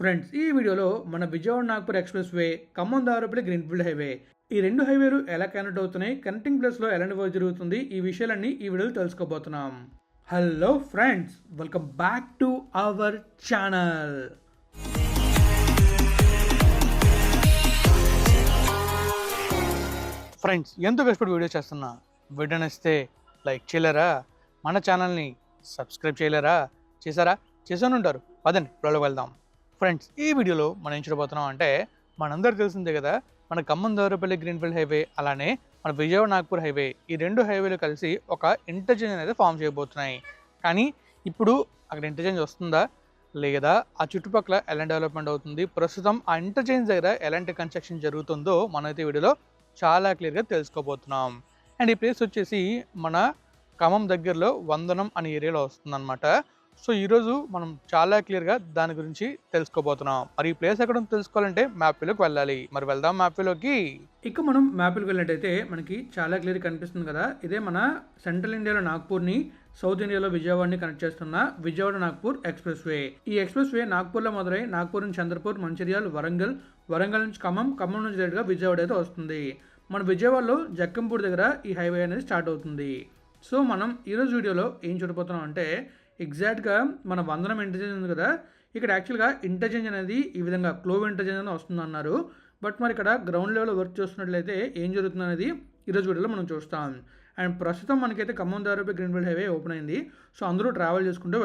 Friends, ఈ వీడియోలో మన Vijayawada Nagpur expressway, Khammam Darapalli greenfield highway, ఈ రెండు హైవేలు ఎలా కనెక్ట్ అవుతున్నాయి, కనెక్టింగ్ ప్లేస్లో ఎలాంటి వర్క్ జరుగుతుంది, ఈ విషయాలన్నీ ఈ వీడియోలో తెలుసుకోబోతున్నాం. Hello friends, welcome back to our channel. Friends, ఎంతో కష్టపడి వీడియో చేస్తున్నా. వీడియో నచ్చితే లైక్ చేయలేరా? మన ఛానల్ని సబ్స్క్రైబ్ చేయలేరా? చేశారా? చేసాను ఉంటారు. పదండి వీడియోలోకి వెళ్దాం. ఫ్రెండ్స్, ఈ వీడియోలో మనం ఏం చూడబోతున్నాం అంటే, మనందరూ తెలిసిందే కదా, మన ఖమ్మం దారపల్లి గ్రీన్ఫీల్డ్ హైవే, అలానే మన విజయవాడ నాగ్పూర్ హైవే, ఈ రెండు హైవేలు కలిసి ఒక ఇంటర్చేంజ్ అనేది ఫామ్ చేయబోతున్నాయి. కానీ ఇప్పుడు అక్కడ ఇంటర్చేంజ్ వస్తుందా లేదా, ఆ చుట్టుపక్కల ఎలాంటి డెవలప్మెంట్ అవుతుంది, ప్రస్తుతం ఆ ఇంటర్చేంజ్ దగ్గర ఎలాంటి కన్స్ట్రక్షన్ జరుగుతుందో మనమైతే వీడియోలో చాలా క్లియర్గా తెలుసుకోబోతున్నాం. అండ్ ఈ ప్లేస్ వచ్చేసి మన ఖమ్మం దగ్గరలో వందనం అనే ఏరియాలో వస్తుందన్నమాట. సో ఈరోజు మనం చాలా క్లియర్గా దాని గురించి తెలుసుకోబోతున్నాం. మరి ఈ ప్లేస్ ఎక్కడ తెలుసుకోవాలంటే మ్యాప్లోకి వెళ్ళాలి. మరి వెళ్దాం మ్యాప్లోకి. ఇక మనం మ్యాప్లోకి వెళ్ళినట్టయితే మనకి చాలా క్లియర్గా కనిపిస్తుంది కదా, ఇదే మన సెంట్రల్ ఇండియాలో నాగ్పూర్ని, సౌత్ ఇండియాలో విజయవాడని కనెక్ట్ చేస్తున్న విజయవాడ నాగ్పూర్ ఎక్స్ప్రెస్ వే. ఈ ఎక్స్ప్రెస్ వే నాగ్పూర్లో మొదలై నాగ్పూర్ నుంచి చంద్రపూర్, మంచిర్యాల, వరంగల్, వరంగల్ నుంచి ఖమ్మం, ఖమ్మం నుంచి డైరెక్ట్గా విజయవాడ అయితే వస్తుంది. మన విజయవాడలో జక్కంపూర్ దగ్గర ఈ హైవే అనేది స్టార్ట్ అవుతుంది. సో మనం ఈరోజు వీడియోలో ఏం చూడబోతున్నాం అంటే, ఎగ్జాక్ట్గా మన వందనం ఇంటర్చేంజ్ ఉంది కదా, ఇక్కడ యాక్చువల్గా ఇంటర్చేంజ్ అనేది ఈ విధంగా క్లోవ్ ఇంటర్చేంజ్ అనేది వస్తుంది అన్నారు. బట్ మరి ఇక్కడ గ్రౌండ్ లెవెల్లో వర్క్ చేస్తున్నట్లయితే ఏం జరుగుతుంది అనేది ఈరోజు వీడియోలో మనం చూస్తాం. అండ్ ప్రస్తుతం మనకైతే Khammam Darapalli greenfield highway open అయింది. సో అందరూ ట్రావెల్ చేసుకుంటూ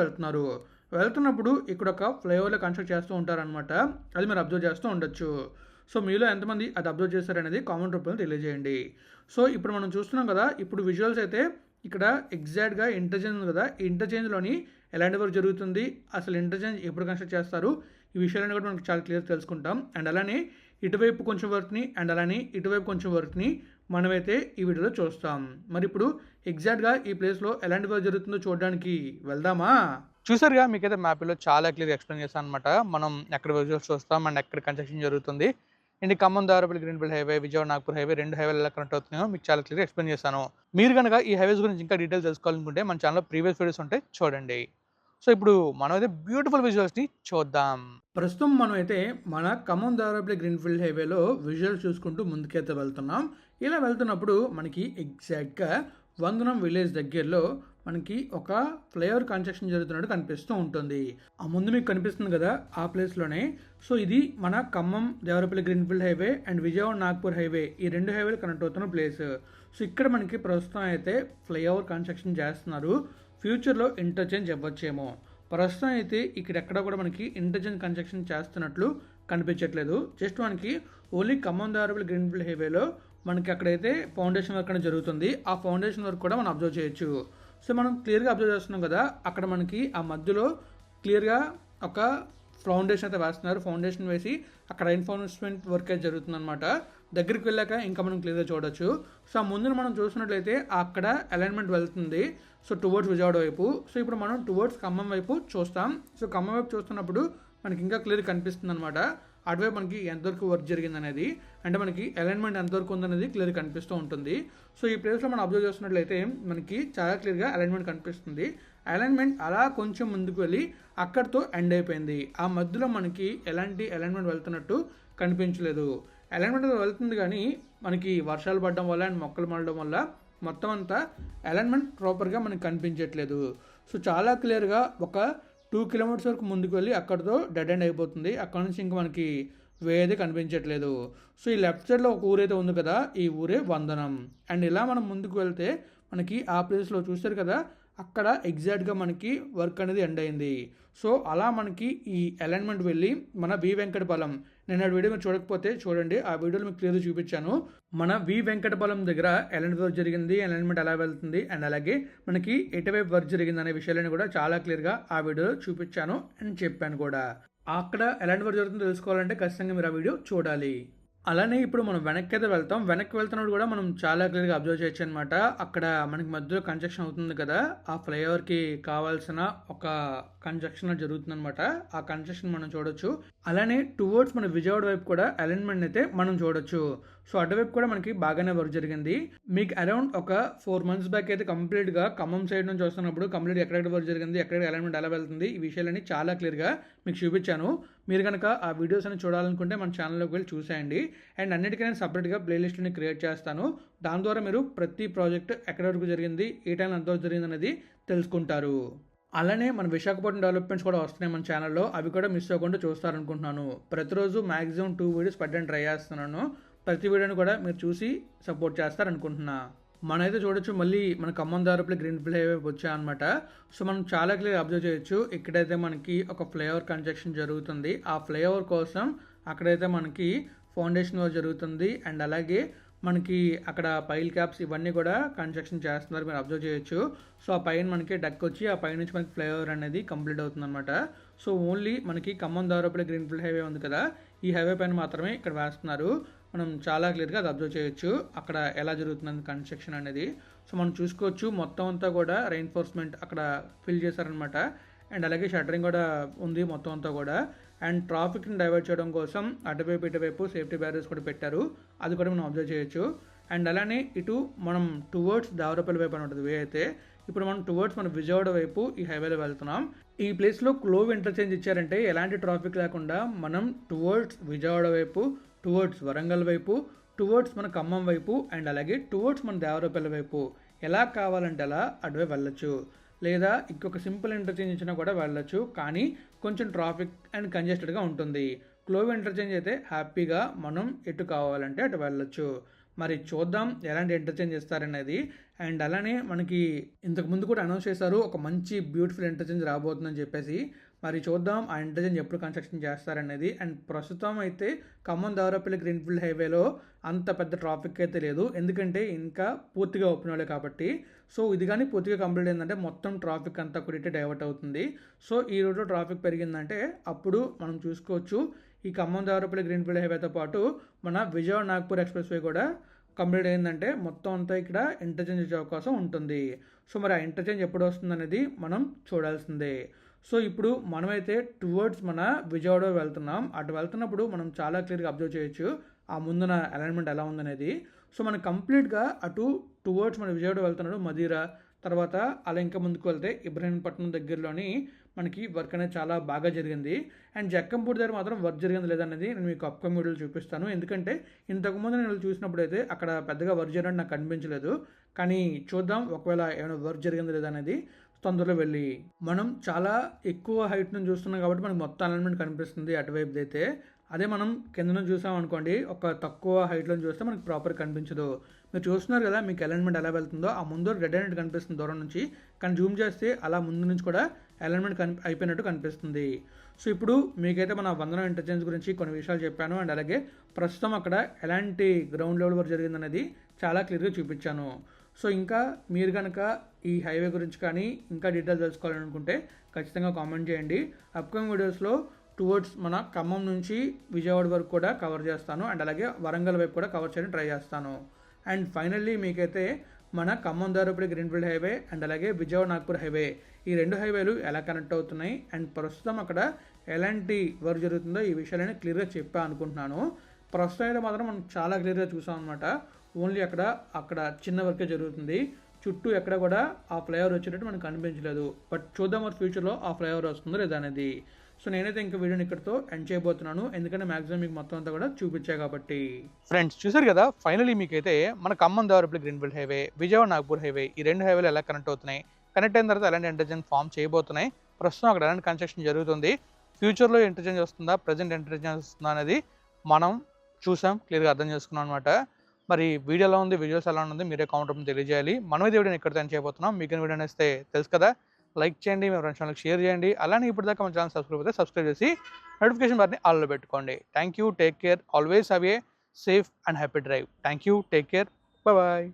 వెళ్తున్నప్పుడు ఇక్కడ ఒక ఫ్లైఓవర్లో కన్స్ట్రక్ట్ చేస్తూ ఉంటారనమాట. అది మీరు అబ్జర్వ్ చేస్తూ ఉండొచ్చు. సో మీలో ఎంతమంది అది అబ్జర్వ్ చేస్తారనేది కామెంట్ రూపంలో తెలియజేయండి. సో ఇప్పుడు మనం చూస్తున్నాం కదా, ఇప్పుడు విజువల్స్ అయితే ఇక్కడ ఎగ్జాక్ట్గా ఇంటర్చేంజ్ ఉంది కదా, ఈ ఇంటర్చేంజ్లోని ఎలాంటి వర్క్ జరుగుతుంది, అసలు ఇంటర్చేంజ్ ఎప్పుడు కన్స్ట్రక్ట్ చేస్తారు, ఈ విషయాలన్నీ కూడా మనకు చాలా క్లియర్ తెలుసుకుంటాం. అండ్ అలానే ఇటువైపు కొంచెం వర్క్ని, అండ్ అలానే ఇటువైపు కొంచెం వర్క్ని మనమైతే ఈ వీడియోలో చూస్తాం. మరి ఇప్పుడు ఎగ్జాక్ట్గా ఈ ప్లేస్లో ఎలాంటి వర్క్ జరుగుతుందో చూడడానికి వెళ్దామా? చూసారుగా, మీకైతే మ్యాప్లో చాలా క్లియర్గా ఎక్స్ప్లెయిన్ చేస్తాను అనమాట. మనం ఎక్కడ విజువల్స్ చూస్తాం అండ్ ఎక్కడ కన్స్ట్రక్షన్ జరుగుతుంది, and Khammam Darapalli greenfield highway, Vijayawada Nagpur highway, రెండు హైవేలు ఎలా కనెక్ట్ అవుతున్నాయో మీకు చాలా క్లియర్గా ఎక్స్ప్లెయిన్ చేశాను. మీరు కనుక ఈ హైవేస్ గురించి ఇంకా డీటెయిల్స్ తెలుసుకోవాలనుకుంటే మన ఛానల్లో ప్రీవియస్ వీడియోస్ ఉంటాయి, చూడండి. సో ఇప్పుడు మనం అయితే బ్యూటిఫుల్ విజువల్స్ని చూద్దాం. ప్రస్తుతం మనం అయితే మన ఖమ్మం దారపల్లి గ్రీన్ఫీల్డ్ హైవేలో విజువల్స్ చూసుకుంటూ ముందుకైతే వెళ్తున్నాం. ఇలా వెళ్తున్నప్పుడు మనకి ఎగ్జాక్ట్గా వందనం విలేజ్ దగ్గరలో మనకి ఒక ఫ్లైఓవర్ కన్స్ట్రక్షన్ జరుగుతున్నట్టు కనిపిస్తూ ఉంటుంది. ఆ ముందు మీకు కనిపిస్తుంది కదా, ఆ ప్లేస్లోనే. సో ఇది మన Khammam Devarapalli greenfield highway and Vijayawada Nagpur highway, ఈ రెండు హైవేలు కనెక్ట్ అవుతున్న ప్లేస్. సో ఇక్కడ మనకి ప్రస్తుతం అయితే ఫ్లైఓవర్ కన్స్ట్రక్షన్ చేస్తున్నారు. ఫ్యూచర్లో ఇంటర్చేంజ్ ఇవ్వచ్చేమో. ప్రస్తుతం అయితే ఇక్కడ ఎక్కడ కూడా మనకి ఇంటర్చేంజ్ కన్స్ట్రక్షన్ చేస్తున్నట్లు కనిపించట్లేదు. జస్ట్ మనకి ఓన్లీ ఖమ్మం దారపల్లి గ్రీన్ఫీల్డ్ హైవేలో మనకి అక్కడైతే ఫౌండేషన్ వర్క్ అనేది జరుగుతుంది. ఆ ఫౌండేషన్ వర్క్ కూడా మనం అబ్జర్వ్ చేయొచ్చు. సో మనం క్లియర్గా అబ్జర్వ్ చేస్తున్నాం కదా, అక్కడ మనకి ఆ మధ్యలో క్లియర్గా ఒక ఫౌండేషన్ అయితే వేస్తున్నారు. ఫౌండేషన్ వేసి అక్కడ ఎన్ఫోర్స్మెంట్ వర్క్ అయితే జరుగుతుంది అనమాట. దగ్గరికి వెళ్ళాక ఇంకా మనం క్లియర్గా చూడొచ్చు. సో ఆ ముందున మనం చూసినట్లయితే అక్కడ అలైన్మెంట్ వెళ్తుంది, సో టువర్డ్స్ విజయవాడ వైపు. సో ఇప్పుడు మనం టువర్డ్స్ ఖమ్మం వైపు చూస్తాం. సో ఖమ్మం వైపు చూస్తున్నప్పుడు మనకి ఇంకా క్లియర్గా కనిపిస్తుంది అనమాట. అటువైపు మనకి ఎంతవరకు వర్క్ జరిగింది అనేది, అంటే మనకి అలైన్మెంట్ ఎంతవరకు ఉందనేది క్లియర్గా కనిపిస్తూ ఉంటుంది. సో ఈ ప్లేస్లో మనం అబ్జర్వ్ చేస్తున్నట్లయితే మనకి చాలా క్లియర్గా అలైన్మెంట్ కనిపిస్తుంది. అలైన్మెంట్ అలా కొంచెం ముందుకు వెళ్ళి అక్కడితో ఎండ్ అయిపోయింది. ఆ మధ్యలో మనకి ఎలాంటి అలైన్మెంట్ వెళ్తున్నట్టు కనిపించలేదు. అలైన్మెంట్ వెళ్తుంది కానీ మనకి వర్షాలు పడడం వల్ల అండ్ మొక్కలు మళ్ళడం వల్ల మొత్తం అంతా అలైన్మెంట్ ప్రాపర్గా మనకి కనిపించట్లేదు. సో చాలా క్లియర్గా ఒక 2 కిలోమీటర్స్ వరకు ముందుకు వెళ్ళి అక్కడితో డెడ్ ఎండ్ అయిపోతుంది. అక్కడ నుంచి ఇంకా మనకి వే అయితే కనిపించట్లేదు. సో ఈ లెఫ్ట్ సైడ్లో ఒక ఊరైతే ఉంది కదా, ఈ ఊరే వందనం. అండ్ ఇలా మనం ముందుకు వెళ్తే మనకి ఆ ప్లేస్లో చూస్తారు కదా, అక్కడ ఎగ్జాక్ట్గా మనకి వర్క్ అనేది ఎండ్ అయింది. సో అలా మనకి ఈ అలైన్మెంట్ వెళ్ళి మన వి వెంకటపాలెం, నేను ఆ వీడియో మీరు చూడకపోతే చూడండి, ఆ వీడియోలో మీకు క్లియర్గా చూపించాను. మన వి వెంకటపాలెం దగ్గర అలైన్మెంట్ వర్క్ జరిగింది, అలైన్మెంట్ ఎలా వెళ్తుంది, అండ్ అలాగే మనకి ఎటువైపు వర్క్ జరిగింది అనే విషయాలను కూడా చాలా క్లియర్గా ఆ వీడియోలో చూపించాను అండ్ చెప్పాను కూడా. అక్కడ ఎలాంటి వర్క్ జరుగుతుందో తెలుసుకోవాలంటే ఖచ్చితంగా మీరు ఆ వీడియో చూడాలి. అలానే ఇప్పుడు మనం వెనక్కి అయితే వెళ్తాం. వెనక్కి వెళ్తున్నప్పుడు కూడా మనం చాలా క్లియర్గా అబ్జర్వ్ చేయొచ్చు అనమాట. అక్కడ మనకి మధ్యలో కన్స్ట్రక్షన్ అవుతుంది కదా, ఆ ఫ్లైఓవర్కి కావాల్సిన ఒక కన్స్ట్రక్షన్ జరుగుతుంది అనమాట. ఆ కన్స్ట్రక్షన్ మనం చూడొచ్చు. అలానే టువర్డ్స్ మన విజయవాడ వైపు కూడా అలైన్మెంట్ అయితే మనం చూడొచ్చు. సో అటువైపు కూడా మనకి బాగానే వర్క్ జరిగింది. మీకు అరౌండ్ ఒక 4 months బ్యాక్ అయితే కంప్లీట్గా ఖమ్మం సైడ్ నుంచి వస్తున్నప్పుడు కంప్లీట్ ఎక్కడెక్కడ వర్క్ జరిగింది, ఎక్కడ అలైన్మెంట్ ఎలా వెళ్తుంది, ఈ విషయాలన్నీ చాలా క్లియర్గా మీకు చూపించాను. మీరు కనుక ఆ వీడియోస్ అని చూడాలనుకుంటే మన ఛానల్లోకి వెళ్ళి చూసేయండి. అండ్ అన్నిటికీ నేను సపరేట్గా ప్లేలిస్ట్ని క్రియేట్ చేస్తాను. దాని ద్వారా మీరు ప్రతి ప్రాజెక్ట్ ఎక్కడి వరకు జరిగింది, ఏ టైం ఎంత జరిగింది అనేది తెలుసుకుంటారు. అలానే మన విశాఖపట్నం డెవలప్మెంట్స్ కూడా వస్తున్నాయి మన ఛానల్లో, అవి కూడా మిస్ అవ్వకుండా చూస్తారనుకుంటున్నాను. ప్రతిరోజు మ్యాక్సిమం 2 వీడియోస్ పెట్టడానికి ట్రై చేస్తున్నాను. ప్రతి వీడియోని కూడా మీరు చూసి సపోర్ట్ చేస్తారనుకుంటున్నా. మనమైతే చూడొచ్చు మళ్ళీ మన Khammam Daripalli green field highway వచ్చాయన్నమాట. సో మనం చాలా క్లియర్ అబ్జర్వ్ చేయొచ్చు. ఇక్కడైతే మనకి ఒక ఫ్లైఓవర్ కన్స్ట్రక్షన్ జరుగుతుంది. ఆ ఫ్లైఓవర్ కోసం అక్కడైతే మనకి ఫౌండేషన్ వర్క్ జరుగుతుంది. అండ్ అలాగే మనకి అక్కడ పైల్ క్యాప్స్ ఇవన్నీ కూడా కన్స్ట్రక్షన్ చేస్తున్నారు, మీరు అబ్జర్వ్ చేయొచ్చు. సో ఆ పైన మనకి డక్ వచ్చి ఆ పై నుంచి మనకి ఫ్లైఓవర్ అనేది కంప్లీట్ అవుతుంది అనమాట. సో ఓన్లీ మనకి Khammam Daripalli green field highway ఉంది కదా, ఈ హైవే పైన మాత్రమే ఇక్కడ వేస్తున్నారు. మనం చాలా క్లియర్గా అది అబ్జర్వ్ చేయొచ్చు అక్కడ ఎలా జరుగుతుంది కన్స్ట్రక్షన్ అనేది. సో మనం చూసుకోవచ్చు మొత్తం అంతా కూడా రెయిన్ఫోర్స్మెంట్ అక్కడ ఫిల్ చేశారనమాట. అండ్ అలాగే షట్టరింగ్ కూడా ఉంది మొత్తం అంతా కూడా. అండ్ ట్రాఫిక్ని డైవర్ట్ చేయడం కోసం అటువైపు ఇటువైపు సేఫ్టీ బ్యారియర్స్ కూడా పెట్టారు, అది కూడా మనం అబ్జర్వ్ చేయొచ్చు. అండ్ అలానే ఇటు మనం టువర్డ్స్ దావరపల్లి వైపు అని ఉంటుంది వే అయితే, ఇప్పుడు మనం టువర్డ్స్ మన విజయవాడ వైపు ఈ హైవేలో వెళ్తున్నాం. ఈ ప్లేస్లో క్లోవ్ ఇంటర్చేంజ్ ఇచ్చారంటే ఎలాంటి ట్రాఫిక్ లేకుండా మనం టువర్డ్స్ విజయవాడ వైపు, టువర్డ్స్ వరంగల్ వైపు, టువర్డ్స్ మన ఖమ్మం వైపు, అండ్ అలాగే టువర్డ్స్ మన దేవరపల్లి వైపు ఎలా కావాలంటే అలా అటువైపు వెళ్ళొచ్చు. లేదా ఇంకొక సింపుల్ ఇంటర్చేంజ్ ఇచ్చినా కూడా వెళ్ళొచ్చు, కానీ కొంచెం ట్రాఫిక్ అండ్ కంజెస్టెడ్గా ఉంటుంది. క్లోవ్ ఇంటర్చేంజ్ అయితే హ్యాపీగా మనం ఎటు కావాలంటే అటు వెళ్ళొచ్చు. మరి చూద్దాం ఎలాంటి ఇంటర్చేంజ్ ఇస్తారనేది. అండ్ అలానే మనకి ఇంతకుముందు కూడా అనౌన్స్ చేశారు ఒక మంచి బ్యూటిఫుల్ ఇంటర్చేంజ్ రాబోతుందని చెప్పేసి. మరి చూద్దాం ఆ ఇంటర్చేంజ్ ఎప్పుడు కన్స్ట్రక్షన్ చేస్తారనేది. అండ్ ప్రస్తుతం అయితే ఖమ్మం దావరపల్లి గ్రీన్ఫీల్డ్ హైవేలో అంత పెద్ద ట్రాఫిక్ అయితే లేదు, ఎందుకంటే ఇంకా పూర్తిగా ఓపెన్ అవ్వలేదు కాబట్టి. సో ఇది కానీ పూర్తిగా కంప్లీట్ అయిందంటే మొత్తం ట్రాఫిక్ అంతా కూడా డైవర్ట్ అవుతుంది. సో ఈ రోడ్లో ట్రాఫిక్ పెరిగిందంటే అప్పుడు మనం చూసుకోవచ్చు ఈ ఖమ్మం దావరపల్లి గ్రీన్ఫీల్డ్ హైవేతో పాటు మన విజయవాడ నాగ్పూర్ ఎక్స్ప్రెస్ వే కూడా కంప్లీట్ అయిందంటే మొత్తం అంతా ఇక్కడ ఇంటర్చేంజ్ ఇచ్చే అవకాశం ఉంటుంది. సో మరి ఆ ఇంటర్చేంజ్ ఎప్పుడు వస్తుంది అనేది మనం చూడాల్సిందే. సో ఇప్పుడు మనమైతే టువర్డ్స్ మన విజయవాడ వెళ్తున్నాం. అటు వెళ్తున్నప్పుడు మనం చాలా క్లియర్గా అబ్జర్వ్ చేయొచ్చు ఆ ముందున అలైన్మెంట్ ఎలా ఉందనేది. సో మనం కంప్లీట్గా అటు టువర్డ్స్ మన విజయవాడ వెళ్తున్నాడు మదీరా, తర్వాత అలా ఇంకా ముందుకు వెళ్తే ఇబ్రహీంపట్నం దగ్గరలోని మనకి వర్క్ అనేది చాలా బాగా జరిగింది. అండ్ జక్కంపూడి దగ్గర మాత్రం వర్క్ జరిగింది లేదనేది నేను మీకు అప్కమింగ్ వీడియోలో చూపిస్తాను. ఎందుకంటే ఇంతకుముందు నేను చూసినప్పుడు అయితే అక్కడ పెద్దగా వర్క్ జరిగినట్టు నాకు కనిపించలేదు. కానీ చూద్దాం ఒకవేళ ఏమైనా వర్క్ జరిగింది లేదనేది తొందరలో వెళ్ళి. మనం చాలా ఎక్కువ హైట్ నుంచి చూస్తున్నాం కాబట్టి మనకి మొత్తం అలైన్మెంట్ కనిపిస్తుంది అటువైపు అయితే. అదే మనం కింద నుంచి చూసాం అనుకోండి, ఒక తక్కువ హైట్లో చూస్తే మనకి ప్రాపర్ కనిపించదు. మీరు చూస్తున్నారు కదా మీకు అలైన్మెంట్ ఎలా వెళ్తుందో, ఆ ముందు రెడ్ అనేది కనిపిస్తుంది దూరం నుంచి, కానీ జూమ్ చేస్తే అలా ముందు నుంచి కూడా అలైన్మెంట్ అయిపోయినట్టు కనిపిస్తుంది. సో ఇప్పుడు మీకైతే మన వందనం ఇంటర్చేంజ్ గురించి కొన్ని విషయాలు చెప్పాను. అండ్ అలాగే ప్రస్తుతం అక్కడ ఎలాంటి గ్రౌండ్ లెవెల్ వరకు జరిగిందనేది చాలా క్లియర్గా చూపించాను. సో ఇంకా మీరు కనుక ఈ హైవే గురించి కానీ ఇంకా డీటెయిల్స్ తెలుసుకోవాలనుకుంటే ఖచ్చితంగా కామెంట్ చేయండి. అప్కమింగ్ వీడియోస్లో టువర్డ్స్ మన ఖమ్మం నుంచి విజయవాడ వరకు కూడా కవర్ చేస్తాను. అండ్ అలాగే వరంగల్ వైపు కూడా కవర్ చేయడానికి ట్రై చేస్తాను. అండ్ ఫైనల్లీ మీకైతే మన ఖమ్మం దారుపల్లి గ్రీన్ఫీల్డ్ హైవే అండ్ అలాగే విజయవాడ నాగ్పూర్ హైవే, ఈ 2 హైవేలు ఎలా కనెక్ట్ అవుతున్నాయి అండ్ ప్రస్తుతం అక్కడ ఎలాంటి వర్క్ జరుగుతుందో ఈ విషయాలని క్లియర్గా చెప్పా అనుకుంటున్నాను. ప్రస్తుతం అయితే మాత్రం మనం చాలా క్లియర్గా చూసాం అనమాట. ఓన్లీ అక్కడ చిన్న వర్కే జరుగుతుంది, చుట్టూ ఎక్కడ కూడా ఆ ఫ్లైఓవర్ వచ్చేటట్టు మనకు కనిపించలేదు. బట్ చూద్దాం మరి ఫ్యూచర్లో ఆ ఫ్లైఓవర్ వస్తుందో లేదా అనేది. సో నేనైతే ఇంకా వీడియోని ఇక్కడితో ఎండ్ చేయబోతున్నాను, ఎందుకంటే మ్యాక్సిమం మీకు మొత్తం అంతా కూడా చూపించాయి కాబట్టి. ఫ్రెండ్స్ చూసారు కదా, ఫైనలీ మీకైతే మన Khammam Davarapalli greenfield highway, Vijayawada Nagpur highway, ఈ 2 హైవేలు ఎలా కనెక్ట్ అవుతున్నాయి, కనెక్ట్ అయిన తర్వాత ఎలాంటి ఇంటర్చేంజ్ ఫామ్ చేయబోతున్నాయి, ప్రస్తుతం అక్కడ ఎలాంటి కన్స్ట్రక్షన్ జరుగుతుంది, ఫ్యూచర్లో ఇంటర్చేంజ్ వస్తుందా, ప్రజెంట్ ఇంటర్చేంజ్ వస్తుందా అనేది మనం చూసాం, క్లియర్గా అర్థం చేసుకున్నాం అనమాట. మరి వీడియో ఎలా ఉంది, వీడియోస్ ఎలా ఉంది మీరే కామెంట్ రూపంలో తెలియజేయాలి. మనమైతే వీడియోని ఇక్కడ ఎండ్ చేయబోతున్నాం. మీకు వీడియో నేస్తే తెలుసు కదా, లైక్ చేయండి, మీ ఫ్రెండ్స్ ఛానల్కి షేర్ చేయండి. అలానే ఇప్పటిదాకా మన ఛానల్ సబ్స్క్రైబ్ చేసి నోటిఫికేషన్ బార్ని ఆల్లో పెట్టుకోండి. Thank you, take care, always have a safe and happy drive. Thank you, take care, bye.